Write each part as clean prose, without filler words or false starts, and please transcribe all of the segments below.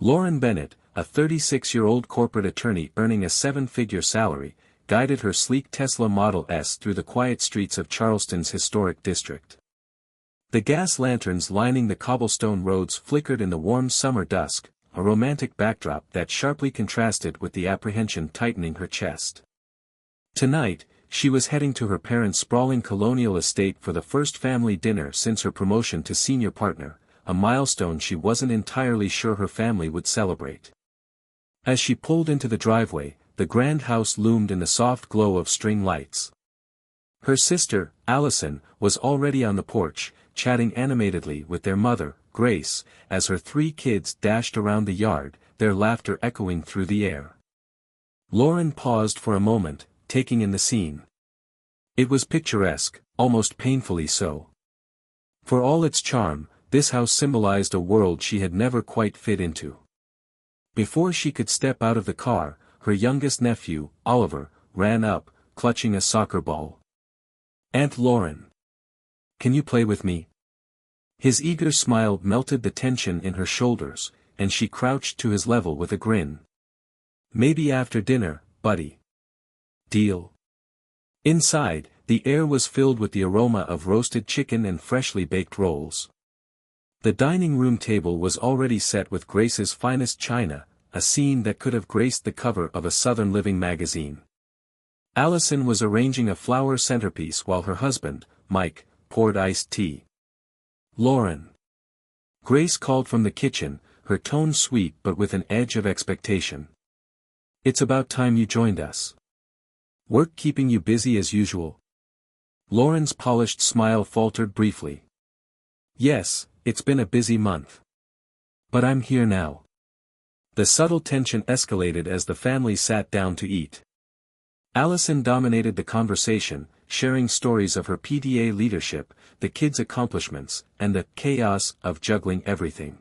Lauren Bennett, a 36-year-old corporate attorney earning a seven-figure salary, guided her sleek Tesla Model S through the quiet streets of Charleston's historic district. The gas lanterns lining the cobblestone roads flickered in the warm summer dusk, a romantic backdrop that sharply contrasted with the apprehension tightening her chest. Tonight, she was heading to her parents' sprawling colonial estate for the first family dinner since her promotion to senior partner, a milestone she wasn't entirely sure her family would celebrate. As she pulled into the driveway, the grand house loomed in the soft glow of string lights. Her sister, Allison, was already on the porch, chatting animatedly with their mother, Grace, as her three kids dashed around the yard, their laughter echoing through the air. Lauren paused for a moment, taking in the scene. It was picturesque, almost painfully so. For all its charm, this house symbolized a world she had never quite fit into. Before she could step out of the car, her youngest nephew, Oliver, ran up, clutching a soccer ball. "Aunt Lauren. Can you play with me?" His eager smile melted the tension in her shoulders, and she crouched to his level with a grin. "Maybe after dinner, buddy. Deal?" Inside, the air was filled with the aroma of roasted chicken and freshly baked rolls. The dining room table was already set with Grace's finest china, a scene that could have graced the cover of a Southern Living magazine. Allison was arranging a flower centerpiece while her husband, Mike, poured iced tea. "Lauren." Grace called from the kitchen, her tone sweet but with an edge of expectation. "It's about time you joined us. Work keeping you busy as usual?" Lauren's polished smile faltered briefly. "Yes, it's been a busy month. But I'm here now." The subtle tension escalated as the family sat down to eat. Allison dominated the conversation, sharing stories of her PTA leadership, the kids' accomplishments, and the chaos of juggling everything.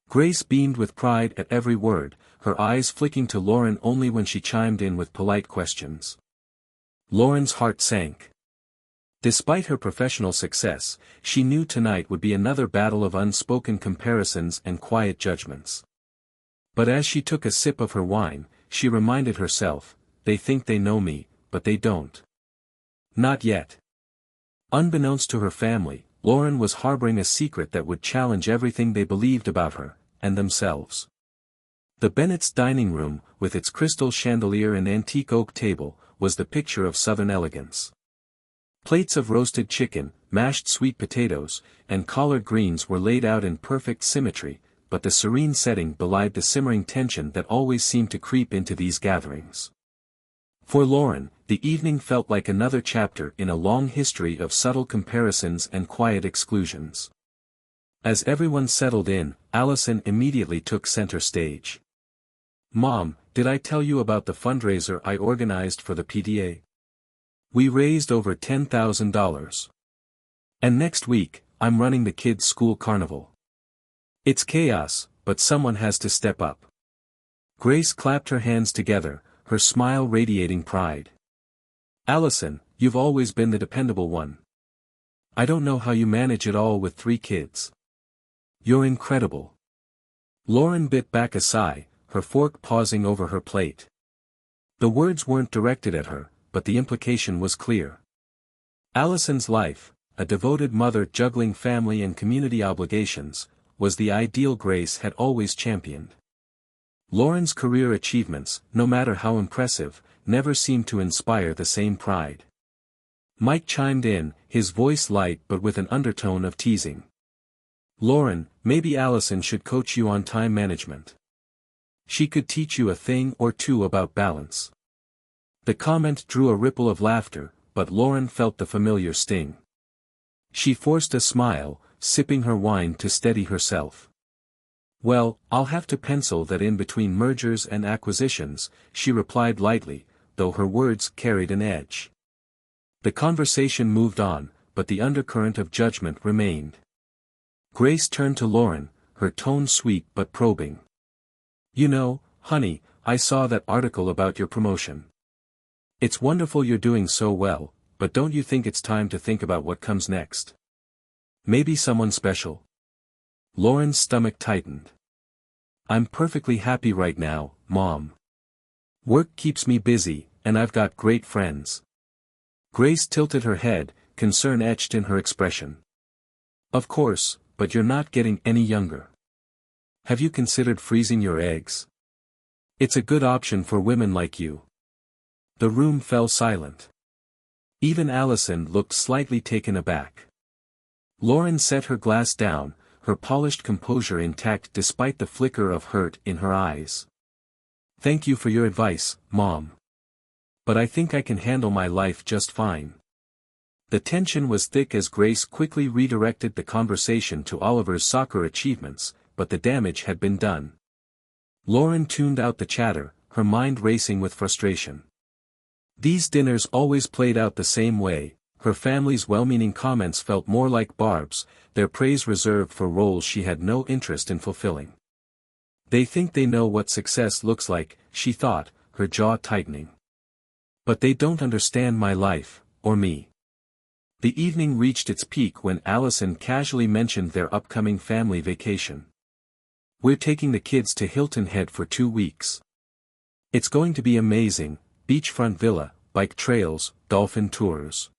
Grace beamed with pride at every word, her eyes flicking to Lauren only when she chimed in with polite questions. Lauren's heart sank. Despite her professional success, she knew tonight would be another battle of unspoken comparisons and quiet judgments. But as she took a sip of her wine, she reminded herself, "They think they know me, but they don't. Not yet." Unbeknownst to her family, Lauren was harboring a secret that would challenge everything they believed about her, and themselves. The Bennett's dining room, with its crystal chandelier and antique oak table, was the picture of Southern elegance. Plates of roasted chicken, mashed sweet potatoes, and collard greens were laid out in perfect symmetry, but the serene setting belied the simmering tension that always seemed to creep into these gatherings. For Lauren, the evening felt like another chapter in a long history of subtle comparisons and quiet exclusions. As everyone settled in, Allison immediately took center stage. "Mom, did I tell you about the fundraiser I organized for the PTA? We raised over $10,000. And next week, I'm running the kids' school carnival. It's chaos, but someone has to step up." Grace clapped her hands together, her smile radiating pride. "Allison, you've always been the dependable one. I don't know how you manage it all with 3 kids. You're incredible." Lauren bit back a sigh, her fork pausing over her plate. The words weren't directed at her, but the implication was clear. Allison's life, a devoted mother juggling family and community obligations, was the ideal Grace had always championed. Lauren's career achievements, no matter how impressive, never seemed to inspire the same pride. Mike chimed in, his voice light but with an undertone of teasing. "Lauren, maybe Allison should coach you on time management. She could teach you a thing or two about balance." The comment drew a ripple of laughter, but Lauren felt the familiar sting. She forced a smile, sipping her wine to steady herself. "Well, I'll have to pencil that in between mergers and acquisitions," she replied lightly, though her words carried an edge. The conversation moved on, but the undercurrent of judgment remained. Grace turned to Lauren, her tone sweet but probing. "You know, honey, I saw that article about your promotion. It's wonderful you're doing so well, but don't you think it's time to think about what comes next? Maybe someone special?" Lauren's stomach tightened. I'm perfectly happy right now, Mom. Work keeps me busy, and I've got great friends. Grace tilted her head, concern etched in her expression. Of course, but you're not getting any younger. Have you considered freezing your eggs? It's a good option for women like you. The room fell silent. Even Allison looked slightly taken aback. Lauren set her glass down, her polished composure intact despite the flicker of hurt in her eyes. Thank you for your advice, Mom. But I think I can handle my life just fine. The tension was thick as Grace quickly redirected the conversation to Oliver's soccer achievements, but the damage had been done. Lauren tuned out the chatter, her mind racing with frustration. These dinners always played out the same way, her family's well-meaning comments felt more like barbs, their praise reserved for roles she had no interest in fulfilling. They think they know what success looks like, she thought, her jaw tightening. But they don't understand my life, or me. The evening reached its peak when Allison casually mentioned their upcoming family vacation. We're taking the kids to Hilton Head for 2 weeks. It's going to be amazing, beachfront villa, bike trails, dolphin tours.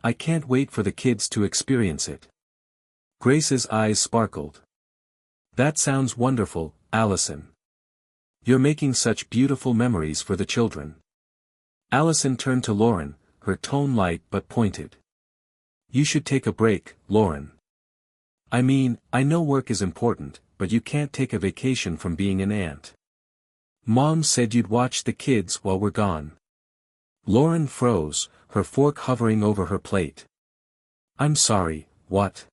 I can't wait for the kids to experience it. Grace's eyes sparkled. That sounds wonderful, Allison. You're making such beautiful memories for the children. Allison turned to Lauren, her tone light but pointed. You should take a break, Lauren. I mean, I know work is important, but you can't take a vacation from being an aunt. Mom said you'd watch the kids while we're gone. Lauren froze, her fork hovering over her plate. I'm sorry, what?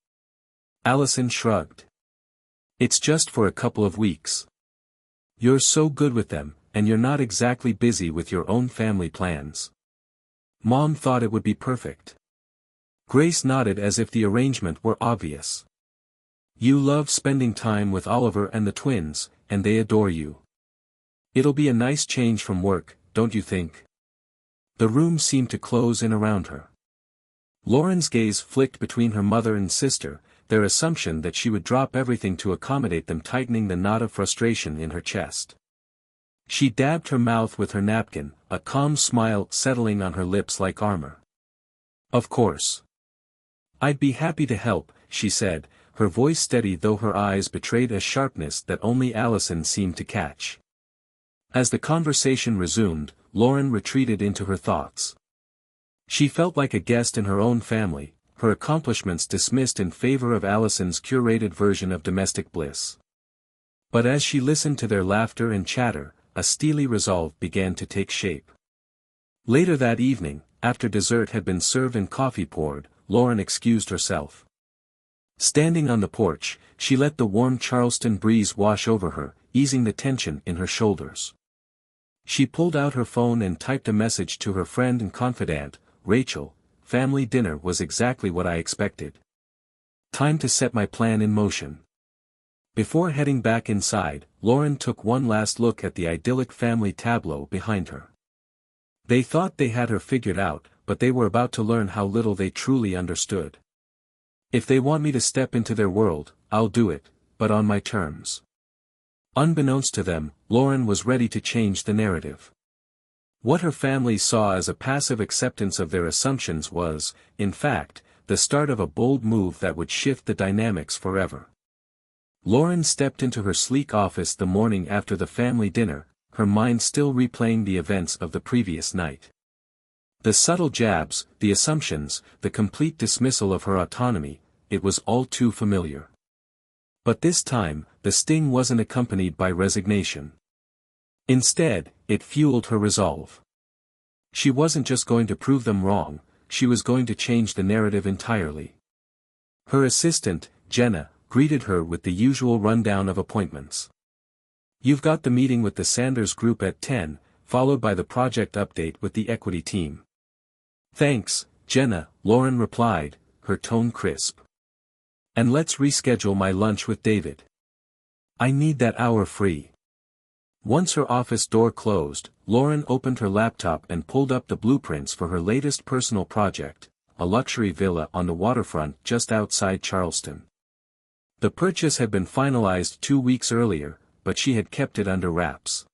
Allison shrugged. It's just for a couple of weeks. You're so good with them, and you're not exactly busy with your own family plans. Mom thought it would be perfect. Grace nodded as if the arrangement were obvious. You love spending time with Oliver and the twins, and they adore you. It'll be a nice change from work, don't you think? The room seemed to close in around her. Lauren's gaze flicked between her mother and sister, their assumption that she would drop everything to accommodate them tightening the knot of frustration in her chest. She dabbed her mouth with her napkin, a calm smile settling on her lips like armor. Of course. I'd be happy to help, she said, her voice steady though her eyes betrayed a sharpness that only Allison seemed to catch. As the conversation resumed, Lauren retreated into her thoughts. She felt like a guest in her own family, her accomplishments dismissed in favor of Allison's curated version of domestic bliss. But as she listened to their laughter and chatter, a steely resolve began to take shape. Later that evening, after dessert had been served and coffee poured, Lauren excused herself. Standing on the porch, she let the warm Charleston breeze wash over her, easing the tension in her shoulders. She pulled out her phone and typed a message to her friend and confidant, Rachel. Family dinner was exactly what I expected. Time to set my plan in motion. Before heading back inside, Lauren took one last look at the idyllic family tableau behind her. They thought they had her figured out, but they were about to learn how little they truly understood. If they want me to step into their world, I'll do it, but on my terms. Unbeknownst to them, Lauren was ready to change the narrative. What her family saw as a passive acceptance of their assumptions was, in fact, the start of a bold move that would shift the dynamics forever. Lauren stepped into her sleek office the morning after the family dinner, her mind still replaying the events of the previous night. The subtle jabs, the assumptions, the complete dismissal of her autonomy, it was all too familiar. But this time, the sting wasn't accompanied by resignation. Instead, it fueled her resolve. She wasn't just going to prove them wrong, she was going to change the narrative entirely. Her assistant, Jenna, greeted her with the usual rundown of appointments. You've got the meeting with the Sanders Group at 10, followed by the project update with the equity team. Thanks, Jenna, Lauren replied, her tone crisp. And let's reschedule my lunch with David. I need that hour free. Once her office door closed, Lauren opened her laptop and pulled up the blueprints for her latest personal project, a luxury villa on the waterfront just outside Charleston. The purchase had been finalized 2 weeks earlier, but she had kept it under wraps.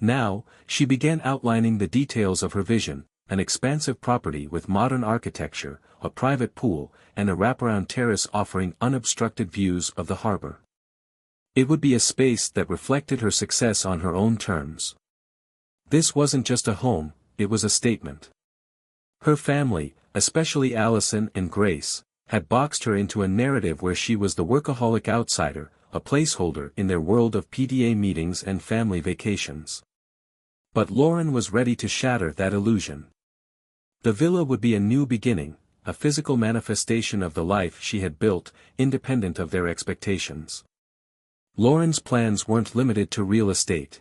Now, she began outlining the details of her vision: an expansive property with modern architecture, a private pool, and a wraparound terrace offering unobstructed views of the harbor. It would be a space that reflected her success on her own terms. This wasn't just a home, it was a statement. Her family, especially Allison and Grace, had boxed her into a narrative where she was the workaholic outsider, a placeholder in their world of PTA meetings and family vacations. But Lauren was ready to shatter that illusion. The villa would be a new beginning, a physical manifestation of the life she had built, independent of their expectations. Lauren's plans weren't limited to real estate.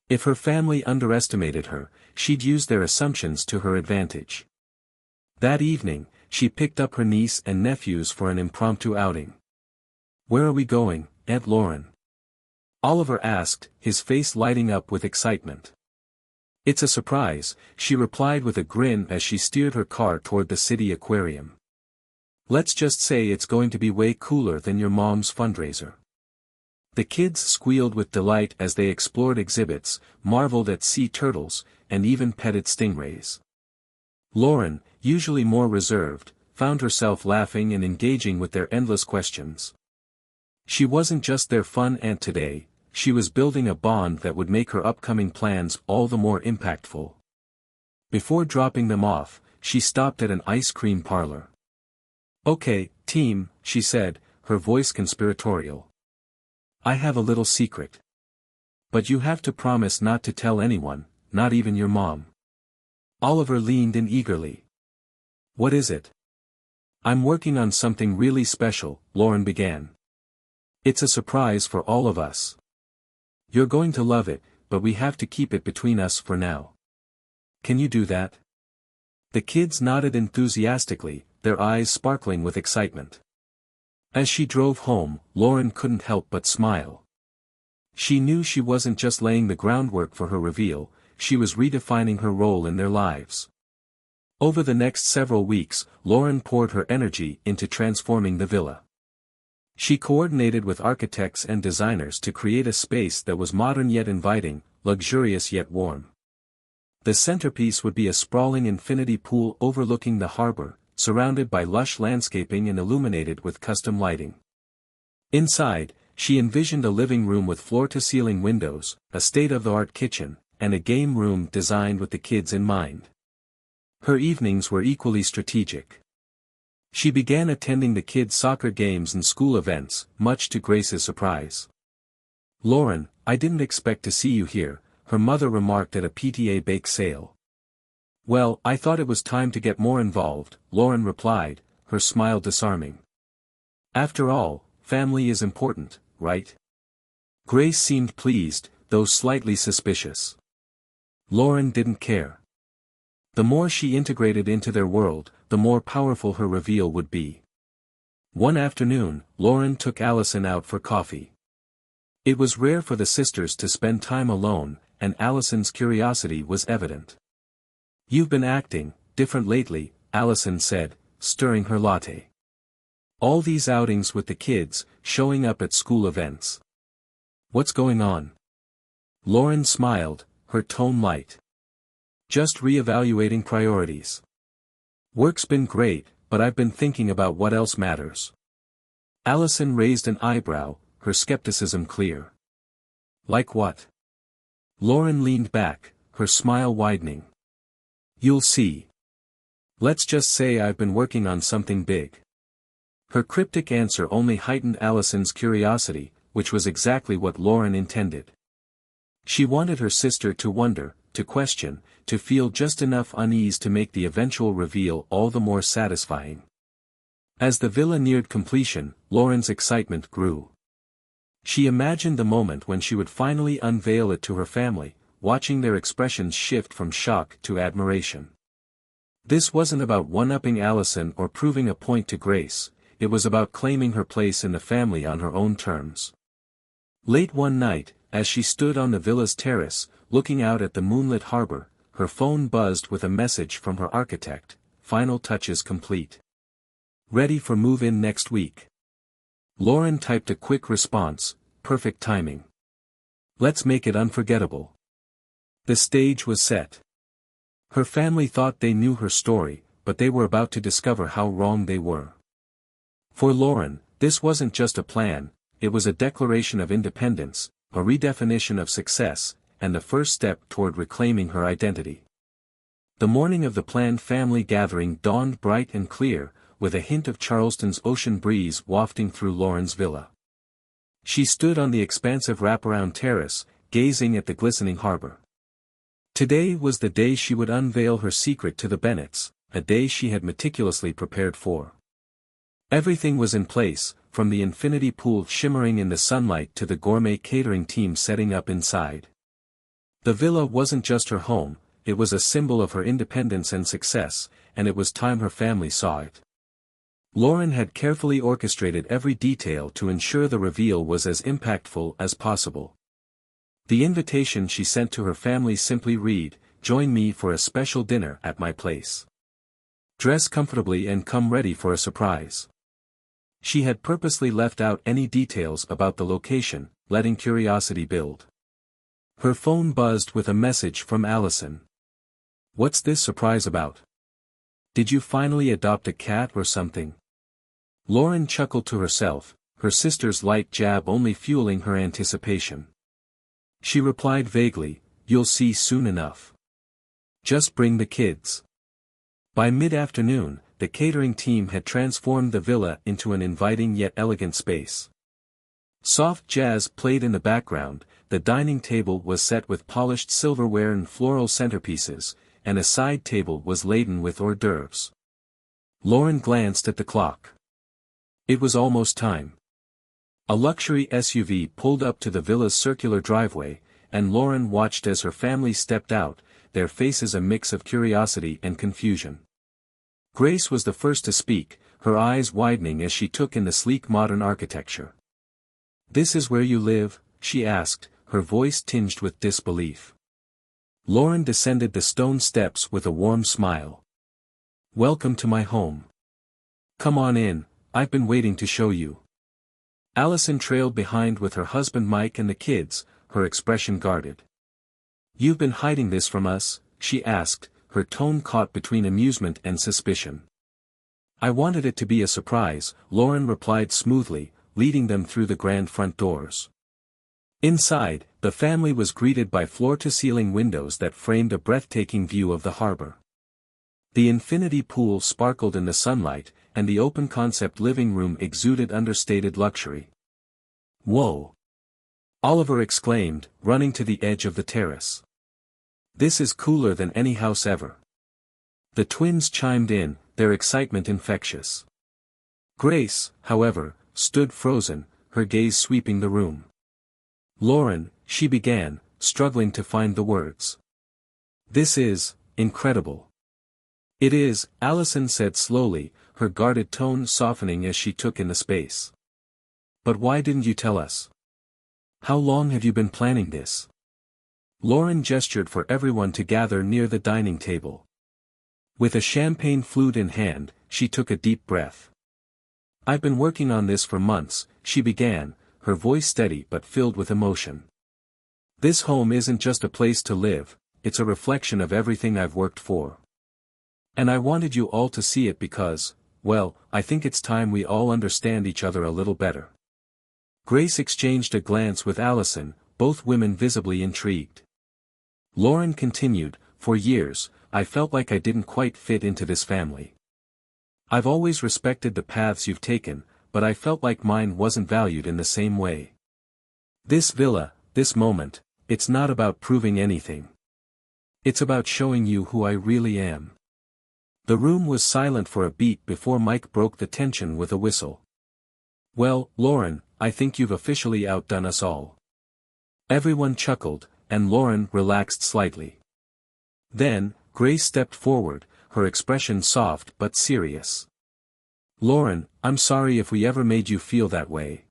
If her family underestimated her, she'd use their assumptions to her advantage. That evening, she picked up her niece and nephews for an impromptu outing. "Where are we going, Aunt Lauren?" Oliver asked, his face lighting up with excitement. "It's a surprise," she replied with a grin as she steered her car toward the city aquarium. "Let's just say it's going to be way cooler than your mom's fundraiser." The kids squealed with delight as they explored exhibits, marveled at sea turtles, and even petted stingrays. Lauren, usually more reserved, found herself laughing and engaging with their endless questions. She wasn't just their fun aunt today, she was building a bond that would make her upcoming plans all the more impactful. Before dropping them off, she stopped at an ice cream parlor. "Okay, team," she said, her voice conspiratorial. "I have a little secret. But you have to promise not to tell anyone, not even your mom." Oliver leaned in eagerly. "What is it?" "I'm working on something really special," Lauren began. "It's a surprise for all of us. You're going to love it, but we have to keep it between us for now. Can you do that?" The kids nodded enthusiastically, their eyes sparkling with excitement. As she drove home, Lauren couldn't help but smile. She knew she wasn't just laying the groundwork for her reveal, she was redefining her role in their lives. Over the next several weeks, Lauren poured her energy into transforming the villa. She coordinated with architects and designers to create a space that was modern yet inviting, luxurious yet warm. The centerpiece would be a sprawling infinity pool overlooking the harbor, surrounded by lush landscaping and illuminated with custom lighting. Inside, she envisioned a living room with floor-to-ceiling windows, a state-of-the-art kitchen, and a game room designed with the kids in mind. Her evenings were equally strategic. She began attending the kids' soccer games and school events, much to Grace's surprise. "Lauren, I didn't expect to see you here," her mother remarked at a PTA bake sale. "Well, I thought it was time to get more involved," Lauren replied, her smile disarming. "After all, family is important, right?" Grace seemed pleased, though slightly suspicious. Lauren didn't care. The more she integrated into their world, the more powerful her reveal would be. One afternoon, Lauren took Allison out for coffee. It was rare for the sisters to spend time alone, and Allison's curiosity was evident. "You've been acting different lately," Allison said, stirring her latte. "All these outings with the kids, showing up at school events. What's going on?" Lauren smiled, her tone light. "Just reevaluating priorities. Work's been great, but I've been thinking about what else matters." Allison raised an eyebrow, her skepticism clear. "Like what?" Lauren leaned back, her smile widening. "You'll see. Let's just say I've been working on something big." Her cryptic answer only heightened Allison's curiosity, which was exactly what Lauren intended. She wanted her sister to wonder, to question, to feel just enough unease to make the eventual reveal all the more satisfying. As the villa neared completion, Lauren's excitement grew. She imagined the moment when she would finally unveil it to her family, watching their expressions shift from shock to admiration. This wasn't about one-upping Allison or proving a point to Grace, it was about claiming her place in the family on her own terms. Late one night, as she stood on the villa's terrace, looking out at the moonlit harbor, her phone buzzed with a message from her architect: "Final touches complete. Ready for move-in next week." Lauren typed a quick response: perfect timing. Let's make it unforgettable. The stage was set. Her family thought they knew her story, but they were about to discover how wrong they were. For Lauren, this wasn't just a plan, it was a declaration of independence, a redefinition of success, and the first step toward reclaiming her identity. The morning of the planned family gathering dawned bright and clear, with a hint of Charleston's ocean breeze wafting through Lauren's villa. She stood on the expansive wraparound terrace, gazing at the glistening harbor. Today was the day she would unveil her secret to the Bennetts, a day she had meticulously prepared for. Everything was in place, from the infinity pool shimmering in the sunlight to the gourmet catering team setting up inside. The villa wasn't just her home, it was a symbol of her independence and success, and it was time her family saw it. Lauren had carefully orchestrated every detail to ensure the reveal was as impactful as possible. The invitation she sent to her family simply read, "Join me for a special dinner at my place. Dress comfortably and come ready for a surprise." She had purposely left out any details about the location, letting curiosity build. Her phone buzzed with a message from Allison. "What's this surprise about? Did you finally adopt a cat or something?" Lauren chuckled to herself, her sister's light jab only fueling her anticipation. She replied vaguely, "You'll see soon enough. Just bring the kids." By mid-afternoon, the catering team had transformed the villa into an inviting yet elegant space. Soft jazz played in the background, the dining table was set with polished silverware and floral centerpieces, and a side table was laden with hors d'oeuvres. Lauren glanced at the clock. It was almost time. A luxury SUV pulled up to the villa's circular driveway, and Lauren watched as her family stepped out, their faces a mix of curiosity and confusion. Grace was the first to speak, her eyes widening as she took in the sleek modern architecture. "This is where you live?" she asked, her voice tinged with disbelief. Lauren descended the stone steps with a warm smile. "Welcome to my home. Come on in, I've been waiting to show you." Allison trailed behind with her husband Mike and the kids, her expression guarded. "You've been hiding this from us?" she asked, her tone caught between amusement and suspicion. "I wanted it to be a surprise," Lauren replied smoothly, leading them through the grand front doors. Inside, the family was greeted by floor-to-ceiling windows that framed a breathtaking view of the harbor. The infinity pool sparkled in the sunlight, and the open-concept living room exuded understated luxury. "Whoa!" Oliver exclaimed, running to the edge of the terrace. "This is cooler than any house ever." The twins chimed in, their excitement infectious. Grace, however, stood frozen, her gaze sweeping the room. "Lauren," she began, struggling to find the words. "This is incredible." "It is," Allison said slowly, her guarded tone softening as she took in the space. "But why didn't you tell us? How long have you been planning this?" Lauren gestured for everyone to gather near the dining table. With a champagne flute in hand, she took a deep breath. "I've been working on this for months," she began, her voice steady but filled with emotion. "This home isn't just a place to live, it's a reflection of everything I've worked for. And I wanted you all to see it because, well, I think it's time we all understand each other a little better." Grace exchanged a glance with Allison, both women visibly intrigued. Lauren continued, "For years, I felt like I didn't quite fit into this family. I've always respected the paths you've taken, but I felt like mine wasn't valued in the same way. This villa, this moment, it's not about proving anything. It's about showing you who I really am." The room was silent for a beat before Mike broke the tension with a whistle. "Well, Lauren, I think you've officially outdone us all." Everyone chuckled, and Lauren relaxed slightly. Then, Grace stepped forward, her expression soft but serious. "Lauren, I'm sorry if we ever made you feel that way.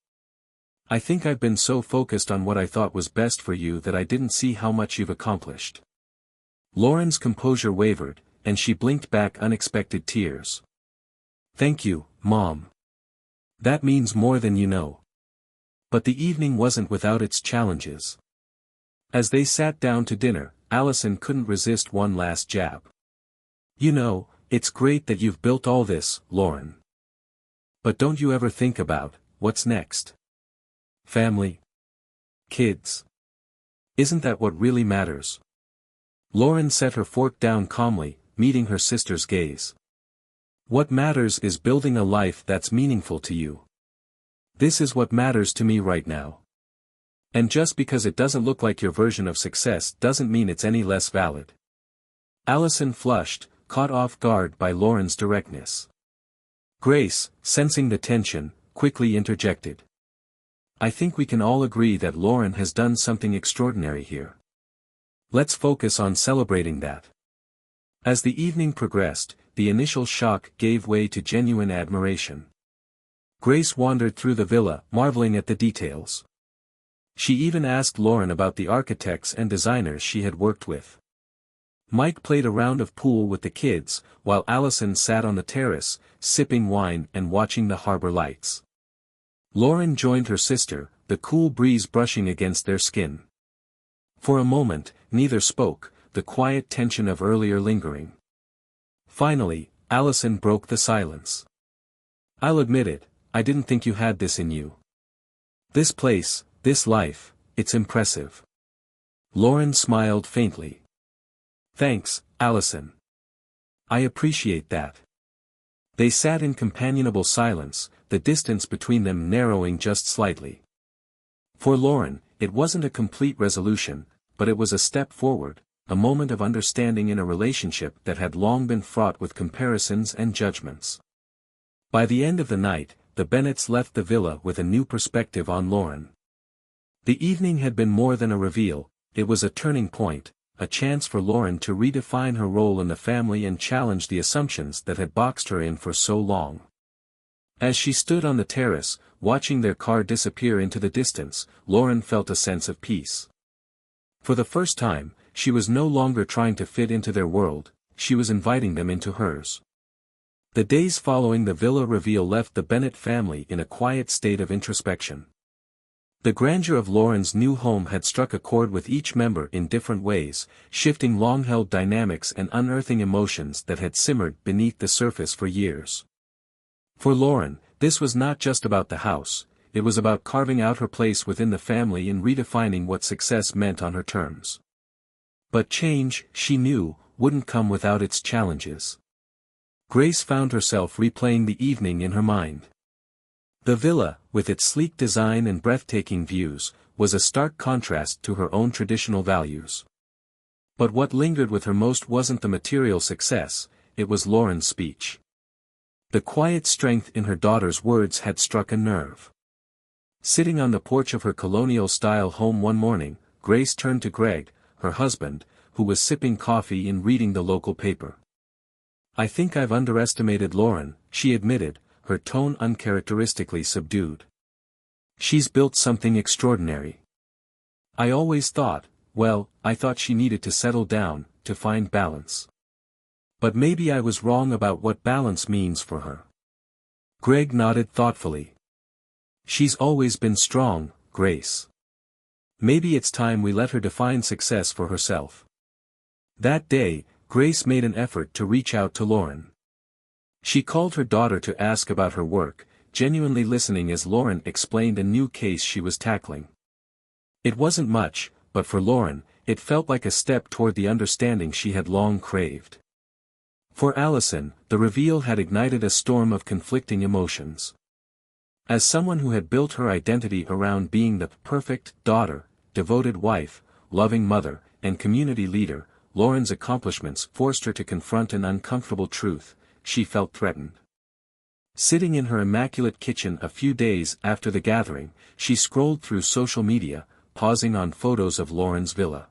I think I've been so focused on what I thought was best for you that I didn't see how much you've accomplished." Lauren's composure wavered, and she blinked back unexpected tears. "Thank you, Mom. That means more than you know." But the evening wasn't without its challenges. As they sat down to dinner, Allison couldn't resist one last jab. "You know, it's great that you've built all this, Lauren. But don't you ever think about, what's next? Family? Kids? Isn't that what really matters?" Lauren set her fork down calmly, meeting her sister's gaze. "What matters is building a life that's meaningful to you. This is what matters to me right now. And just because it doesn't look like your version of success doesn't mean it's any less valid." Allison flushed, caught off guard by Lauren's directness. Grace, sensing the tension, quickly interjected. "I think we can all agree that Lauren has done something extraordinary here. Let's focus on celebrating that." As the evening progressed, the initial shock gave way to genuine admiration. Grace wandered through the villa, marveling at the details. She even asked Lauren about the architects and designers she had worked with. Mike played a round of pool with the kids, while Allison sat on the terrace, sipping wine and watching the harbor lights. Lauren joined her sister, the cool breeze brushing against their skin. For a moment, neither spoke, the quiet tension of earlier lingering. Finally, Allison broke the silence. "I'll admit it, I didn't think you had this in you. This place, this life, it's impressive." Lauren smiled faintly. "Thanks, Allison. I appreciate that." They sat in companionable silence, the distance between them narrowing just slightly. For Lauren, it wasn't a complete resolution, but it was a step forward, a moment of understanding in a relationship that had long been fraught with comparisons and judgments. By the end of the night, the Bennetts left the villa with a new perspective on Lauren. The evening had been more than a reveal, it was a turning point, a chance for Lauren to redefine her role in the family and challenge the assumptions that had boxed her in for so long. As she stood on the terrace, watching their car disappear into the distance, Lauren felt a sense of peace. For the first time, she was no longer trying to fit into their world, she was inviting them into hers. The days following the villa reveal left the Bennett family in a quiet state of introspection. The grandeur of Lauren's new home had struck a chord with each member in different ways, shifting long-held dynamics and unearthing emotions that had simmered beneath the surface for years. For Lauren, this was not just about the house, it was about carving out her place within the family and redefining what success meant on her terms. But change, she knew, wouldn't come without its challenges. Grace found herself replaying the evening in her mind. The villa, with its sleek design and breathtaking views, was a stark contrast to her own traditional values. But what lingered with her most wasn't the material success, it was Lauren's speech. The quiet strength in her daughter's words had struck a nerve. Sitting on the porch of her colonial-style home one morning, Grace turned to Greg, her husband, who was sipping coffee and reading the local paper. "I think I've underestimated Lauren," she admitted, her tone uncharacteristically subdued. "She's built something extraordinary. I always thought, well, I thought she needed to settle down, to find balance. But maybe I was wrong about what balance means for her." Greg nodded thoughtfully. "She's always been strong, Grace. Maybe it's time we let her define success for herself." That day, Grace made an effort to reach out to Lauren. She called her daughter to ask about her work, genuinely listening as Lauren explained a new case she was tackling. It wasn't much, but for Lauren, it felt like a step toward the understanding she had long craved. For Allison, the reveal had ignited a storm of conflicting emotions. As someone who had built her identity around being the perfect daughter, devoted wife, loving mother, and community leader, Lauren's accomplishments forced her to confront an uncomfortable truth: she felt threatened. Sitting in her immaculate kitchen a few days after the gathering, she scrolled through social media, pausing on photos of Lauren's villa.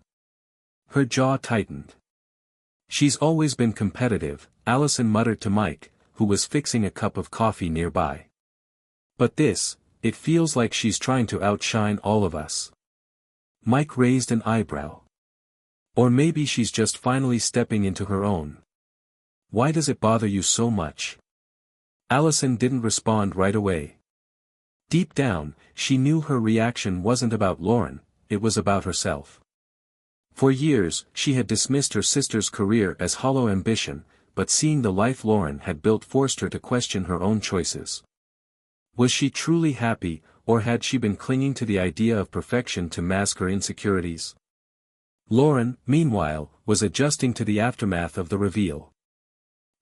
Her jaw tightened. "She's always been competitive," Allison muttered to Mike, who was fixing a cup of coffee nearby. "But this, it feels like she's trying to outshine all of us." Mike raised an eyebrow. "Or maybe she's just finally stepping into her own. Why does it bother you so much?" Allison didn't respond right away. Deep down, she knew her reaction wasn't about Lauren, it was about herself. For years, she had dismissed her sister's career as hollow ambition, but seeing the life Lauren had built forced her to question her own choices. Was she truly happy, or had she been clinging to the idea of perfection to mask her insecurities? Lauren, meanwhile, was adjusting to the aftermath of the reveal.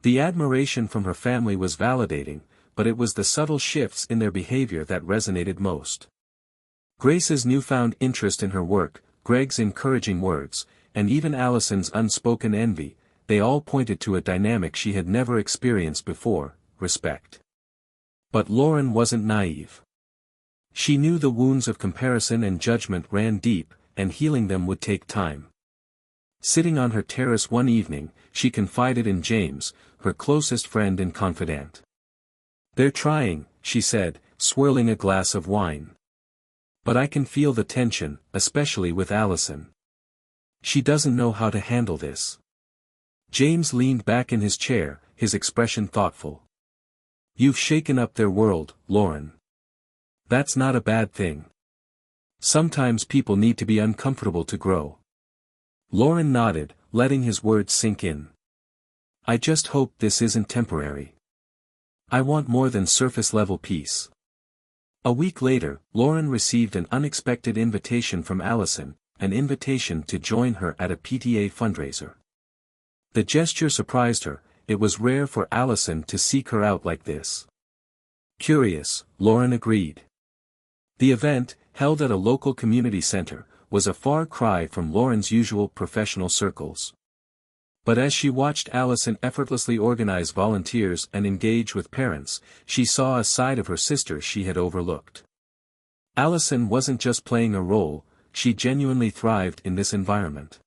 The admiration from her family was validating, but it was the subtle shifts in their behavior that resonated most. Grace's newfound interest in her work, Greg's encouraging words, and even Allison's unspoken envy, they all pointed to a dynamic she had never experienced before: respect. But Lauren wasn't naive. She knew the wounds of comparison and judgment ran deep, and healing them would take time. Sitting on her terrace one evening, she confided in James, her closest friend and confidant. "They're trying," she said, swirling a glass of wine. "But I can feel the tension, especially with Allison. She doesn't know how to handle this." James leaned back in his chair, his expression thoughtful. "You've shaken up their world, Lauren. That's not a bad thing. Sometimes people need to be uncomfortable to grow." Lauren nodded, letting his words sink in. "I just hope this isn't temporary. I want more than surface-level peace." A week later, Lauren received an unexpected invitation from Allison, an invitation to join her at a PTA fundraiser. The gesture surprised her. It was rare for Allison to seek her out like this. Curious, Lauren agreed. The event, held at a local community center, was a far cry from Lauren's usual professional circles. But as she watched Allison effortlessly organize volunteers and engage with parents, she saw a side of her sister she had overlooked. Allison wasn't just playing a role, she genuinely thrived in this environment.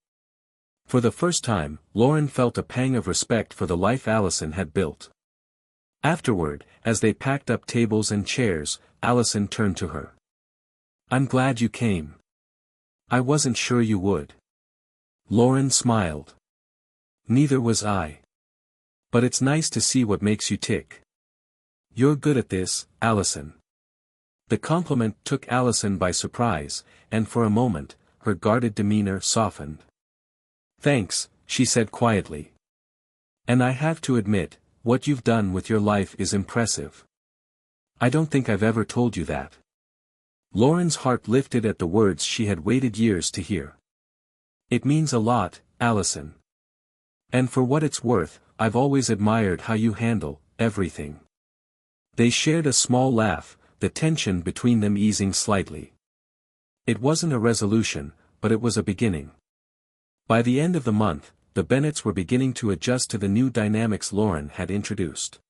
For the first time, Lauren felt a pang of respect for the life Allison had built. Afterward, as they packed up tables and chairs, Allison turned to her. "I'm glad you came. I wasn't sure you would." Lauren smiled. "Neither was I. But it's nice to see what makes you tick. You're good at this, Allison." The compliment took Allison by surprise, and for a moment, her guarded demeanor softened. "Thanks," she said quietly. "And I have to admit, what you've done with your life is impressive. I don't think I've ever told you that." Lauren's heart lifted at the words she had waited years to hear. "It means a lot, Allison. And for what it's worth, I've always admired how you handle everything." They shared a small laugh, the tension between them easing slightly. It wasn't a resolution, but it was a beginning. By the end of the month, the Bennetts were beginning to adjust to the new dynamics Lauren had introduced.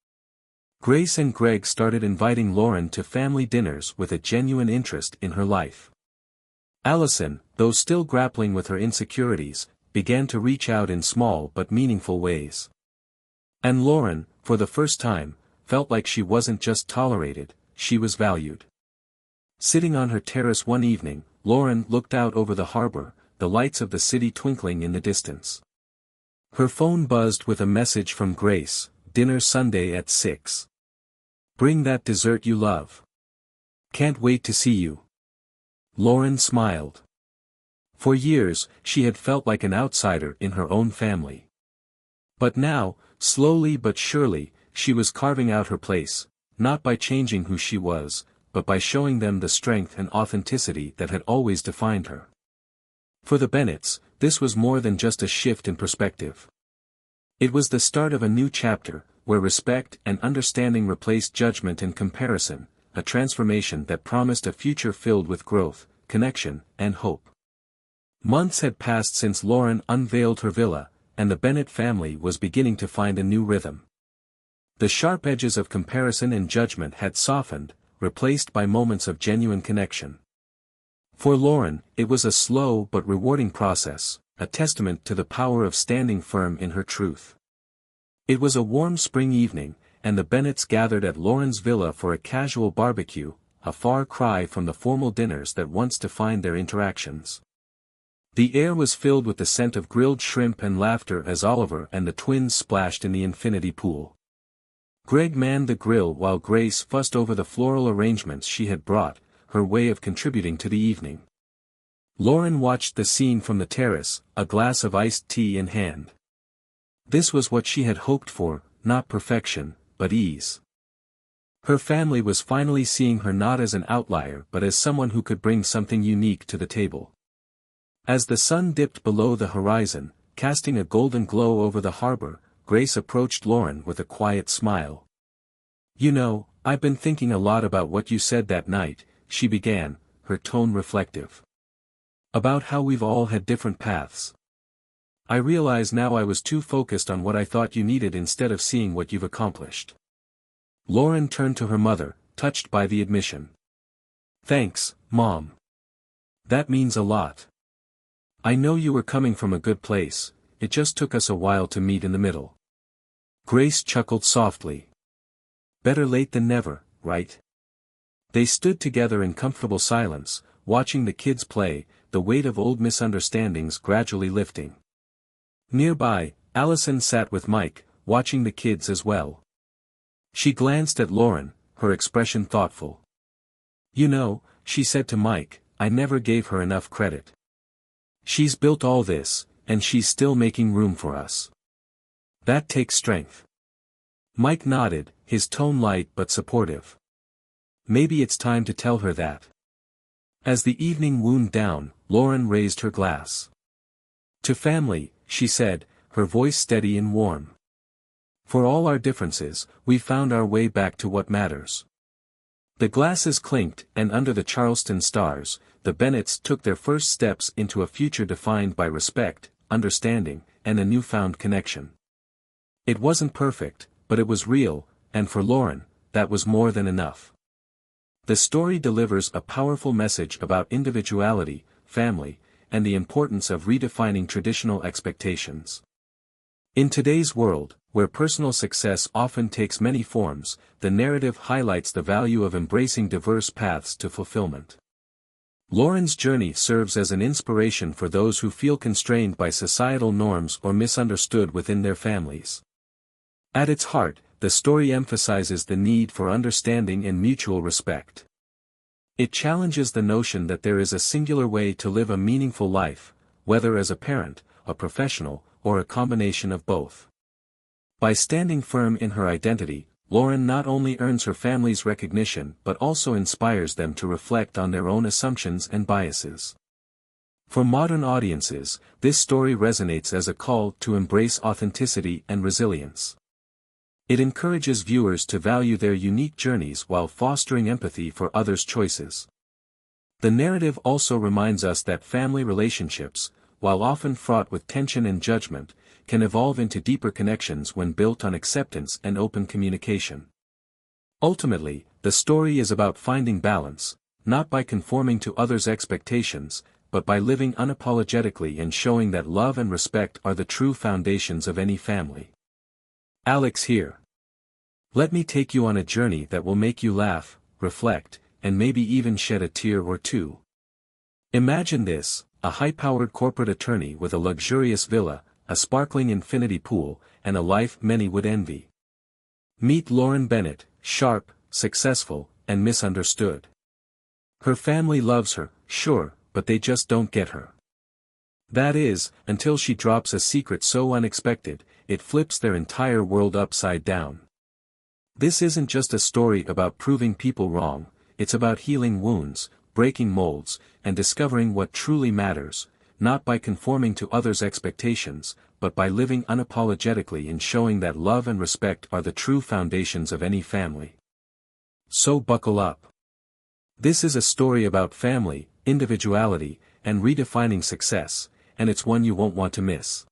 Grace and Greg started inviting Lauren to family dinners with a genuine interest in her life. Allison, though still grappling with her insecurities, began to reach out in small but meaningful ways. And Lauren, for the first time, felt like she wasn't just tolerated, she was valued. Sitting on her terrace one evening, Lauren looked out over the harbor, the lights of the city twinkling in the distance. Her phone buzzed with a message from Grace: "Dinner Sunday at 6. Bring that dessert you love. Can't wait to see you." Lauren smiled. For years, she had felt like an outsider in her own family. But now, slowly but surely, she was carving out her place, not by changing who she was, but by showing them the strength and authenticity that had always defined her. For the Bennetts, this was more than just a shift in perspective. It was the start of a new chapter, where respect and understanding replaced judgment and comparison, a transformation that promised a future filled with growth, connection, and hope. Months had passed since Lauren unveiled her villa, and the Bennett family was beginning to find a new rhythm. The sharp edges of comparison and judgment had softened, replaced by moments of genuine connection. For Lauren, it was a slow but rewarding process, a testament to the power of standing firm in her truth. It was a warm spring evening, and the Bennetts gathered at Lauren's villa for a casual barbecue, a far cry from the formal dinners that once defined their interactions. The air was filled with the scent of grilled shrimp and laughter as Oliver and the twins splashed in the infinity pool. Greg manned the grill while Grace fussed over the floral arrangements she had brought, her way of contributing to the evening. Lauren watched the scene from the terrace, a glass of iced tea in hand. This was what she had hoped for, not perfection, but ease. Her family was finally seeing her not as an outlier but as someone who could bring something unique to the table. As the sun dipped below the horizon, casting a golden glow over the harbor, Grace approached Lauren with a quiet smile. "You know, I've been thinking a lot about what you said that night," she began, her tone reflective. "About how we've all had different paths. I realize now I was too focused on what I thought you needed instead of seeing what you've accomplished." Lauren turned to her mother, touched by the admission. "Thanks, Mom. That means a lot. I know you were coming from a good place, it just took us a while to meet in the middle." Grace chuckled softly. "Better late than never, right?" They stood together in comfortable silence, watching the kids play, the weight of old misunderstandings gradually lifting. Nearby, Allison sat with Mike, watching the kids as well. She glanced at Lauren, her expression thoughtful. "You know," she said to Mike, "I never gave her enough credit. She's built all this, and she's still making room for us. That takes strength." Mike nodded, his tone light but supportive. "Maybe it's time to tell her that." As the evening wound down, Lauren raised her glass. "To family," she said, her voice steady and warm. "For all our differences, we found our way back to what matters." The glasses clinked, and under the Charleston stars, the Bennetts took their first steps into a future defined by respect, understanding, and a newfound connection. It wasn't perfect, but it was real, and for Lauren, that was more than enough. The story delivers a powerful message about individuality, family, and the importance of redefining traditional expectations. In today's world, where personal success often takes many forms, the narrative highlights the value of embracing diverse paths to fulfillment. Lauren's journey serves as an inspiration for those who feel constrained by societal norms or misunderstood within their families. At its heart, the story emphasizes the need for understanding and mutual respect. It challenges the notion that there is a singular way to live a meaningful life, whether as a parent, a professional, or a combination of both. By standing firm in her identity, Lauren not only earns her family's recognition but also inspires them to reflect on their own assumptions and biases. For modern audiences, this story resonates as a call to embrace authenticity and resilience. It encourages viewers to value their unique journeys while fostering empathy for others' choices. The narrative also reminds us that family relationships, while often fraught with tension and judgment, can evolve into deeper connections when built on acceptance and open communication. Ultimately, the story is about finding balance, not by conforming to others' expectations, but by living unapologetically and showing that love and respect are the true foundations of any family. Alex here. Let me take you on a journey that will make you laugh, reflect, and maybe even shed a tear or two. Imagine this: a high-powered corporate attorney with a luxurious villa, a sparkling infinity pool, and a life many would envy. Meet Lauren Bennett, sharp, successful, and misunderstood. Her family loves her, sure, but they just don't get her. That is, until she drops a secret so unexpected, it flips their entire world upside down. This isn't just a story about proving people wrong, it's about healing wounds, breaking molds, and discovering what truly matters, not by conforming to others' expectations, but by living unapologetically and showing that love and respect are the true foundations of any family. So buckle up. This is a story about family, individuality, and redefining success, and it's one you won't want to miss.